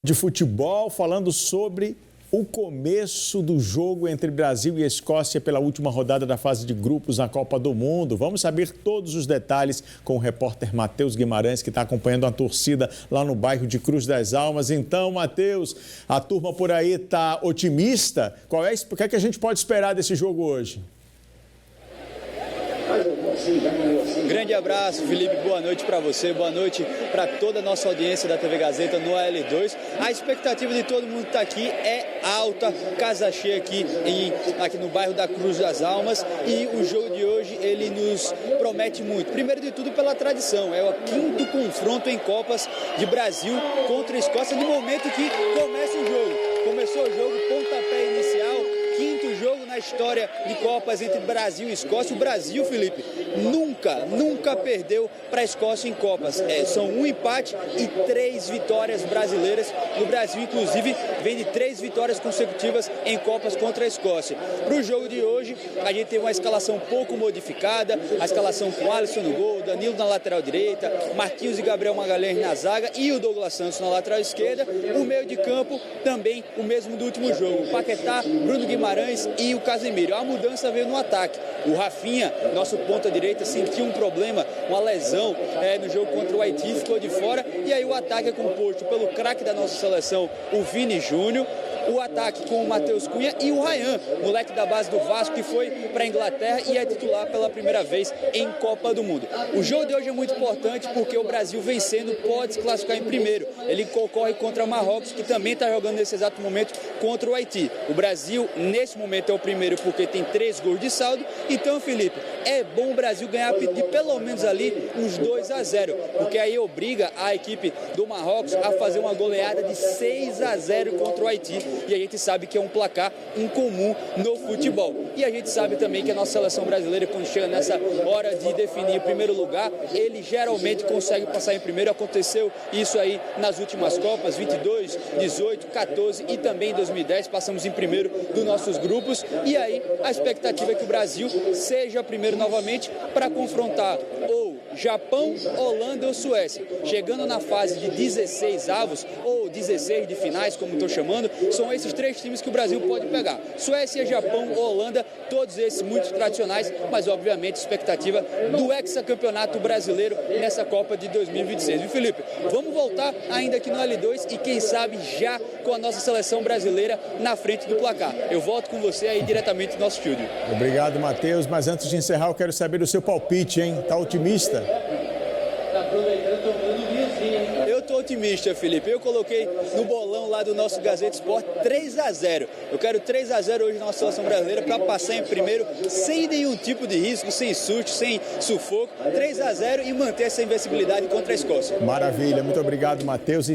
de futebol, falando sobre o começo do jogo entre Brasil e Escócia pela última rodada da fase de grupos na Copa do Mundo. Vamos saber todos os detalhes com o repórter Matheus Guimarães, que está acompanhando a torcida lá no bairro de Cruz das Almas. Então, Matheus, a turma por aí está otimista? O que é que a gente pode esperar desse jogo hoje? Grande abraço, Felipe, boa noite para você, boa noite para toda a nossa audiência da TV Gazeta no AL2. A expectativa de todo mundo que está aqui é alta, casa cheia aqui no bairro da Cruz das Almas, e o jogo de hoje ele nos promete muito. Primeiro de tudo pela tradição, é o quinto confronto em Copas de Brasil contra a Escócia no momento que começa o jogo. Começou o jogo, pontapé inicial, quinto jogo na história de Copas entre Brasil e Escócia. O Brasil, Felipe, nunca perdeu para a Escócia em Copas. São um empate e 3 vitórias brasileiras. O Brasil, inclusive, vem de 3 vitórias consecutivas em Copas contra a Escócia. Para o jogo de hoje, a gente tem uma escalação um pouco modificada, a escalação com Alisson no gol, Danilo na lateral direita, Marquinhos e Gabriel Magalhães na zaga e o Douglas Santos na lateral esquerda. O meio de campo também o mesmo do último jogo, Paquetá, Bruno Guimarães e o Casemiro. A mudança veio no ataque. O Rafinha, nosso ponta direita, sentiu um problema, uma lesão no jogo contra o Haiti, ficou de fora, e aí o ataque é composto pelo craque da nossa seleção, o Vini Júnior. O ataque com o Matheus Cunha e o Ryan, moleque da base do Vasco, que foi para a Inglaterra e é titular pela primeira vez em Copa do Mundo. O jogo de hoje é muito importante porque o Brasil vencendo pode se classificar em primeiro. Ele concorre contra Marrocos, que também está jogando nesse exato momento contra o Haiti. O Brasil, nesse momento, é o primeiro porque tem 3 gols de saldo. Então, Felipe, é bom o Brasil ganhar de pelo menos ali uns 2-0, porque aí obriga a equipe do Marrocos a fazer uma goleada de 6-0 contra o Haiti. E a gente sabe que é um placar incomum no futebol. E a gente sabe também que a nossa seleção brasileira, quando chega nessa hora de definir o primeiro lugar, ele geralmente consegue passar em primeiro. Aconteceu isso aí nas últimas Copas, 22, 18, 14 e também em 2010, passamos em primeiro dos nossos grupos. E aí a expectativa é que o Brasil seja primeiro novamente para confrontar ou Japão, Holanda ou Suécia. Chegando na fase de 16 avos ou 16 de finais, como estou chamando, são esses 3 times que o Brasil pode pegar. Suécia, Japão, Holanda, todos esses muito tradicionais, mas obviamente expectativa do hexacampeonato brasileiro nessa Copa de 2026. Viu, Felipe? Vamos voltar ainda aqui no L2 e quem sabe já com a nossa seleção brasileira na frente do placar. Eu volto com você aí diretamente do nosso estúdio. Obrigado, Matheus, mas antes de encerrar eu quero saber do seu palpite, hein? Tá otimista? Eu tô otimista, Felipe. Eu coloquei no bolão lá do nosso Gazeta Sport 3-0. Eu quero 3-0 hoje na nossa seleção brasileira para passar em primeiro sem nenhum tipo de risco, sem susto, sem sufoco. 3-0 e manter essa invencibilidade contra a Escócia. Maravilha, muito obrigado, Matheus.